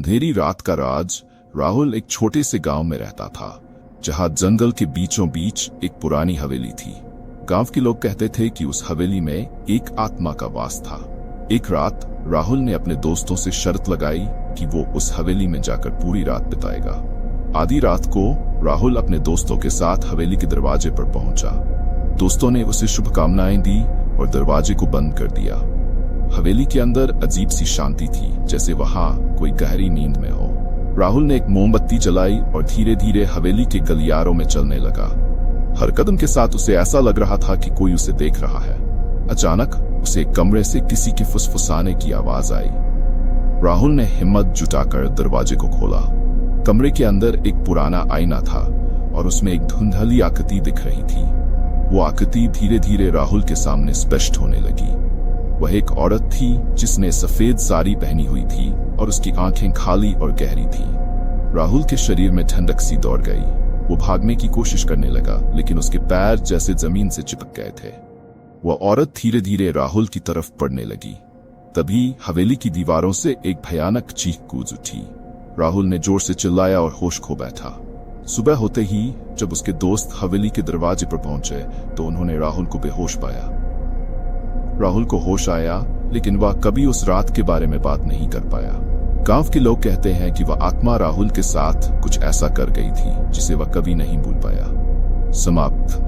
अंधेरी रात का राज। राहुल एक छोटे से गांव में रहता था, जहां जंगल के बीचों बीच एक पुरानी हवेली थी। गांव के लोग कहते थे कि उस हवेली में एक आत्मा का वास था। एक रात राहुल ने अपने दोस्तों से शर्त लगाई कि वो उस हवेली में जाकर पूरी रात बिताएगा। आधी रात को राहुल अपने दोस्तों के साथ हवेली के दरवाजे पर पहुंचा। दोस्तों ने उसे शुभकामनाएं दी और दरवाजे को बंद कर दिया। हवेली के अंदर अजीब सी शांति थी, जैसे वहां कोई गहरी नींद में हो। राहुल ने एक मोमबत्ती जलाई और धीरे धीरे हवेली के गलियारों में चलने लगा। हर कदम के साथ उसे ऐसा लग रहा था कि कोई उसे देख रहा है। अचानक उसे कमरे से किसी के फुसफुसाने की आवाज आई। राहुल ने हिम्मत जुटाकर दरवाजे को खोला। कमरे के अंदर एक पुराना आईना था और उसमें एक धुंधली आकृति दिख रही थी। वो आकृति धीरे धीरे राहुल के सामने स्पष्ट होने लगी। वह एक औरत थी जिसने सफेद साड़ी पहनी हुई थी और उसकी आंखें खाली और गहरी थी। राहुल के शरीर में ठंडक सी दौड़ गई। वो भागने की कोशिश करने लगा, लेकिन उसके पैर जैसे जमीन से चिपक गए थे। वह औरत धीरे धीरे राहुल की तरफ बढ़ने लगी। तभी हवेली की दीवारों से एक भयानक चीख गूंज उठी। राहुल ने जोर से चिल्लाया और होश खो बैठा। सुबह होते ही जब उसके दोस्त हवेली के दरवाजे पर पहुंचे तो उन्होंने राहुल को बेहोश पाया। राहुल को होश आया, लेकिन वह कभी उस रात के बारे में बात नहीं कर पाया। गांव के लोग कहते हैं कि वह आत्मा राहुल के साथ कुछ ऐसा कर गई थी जिसे वह कभी नहीं भूल पाया। समाप्त।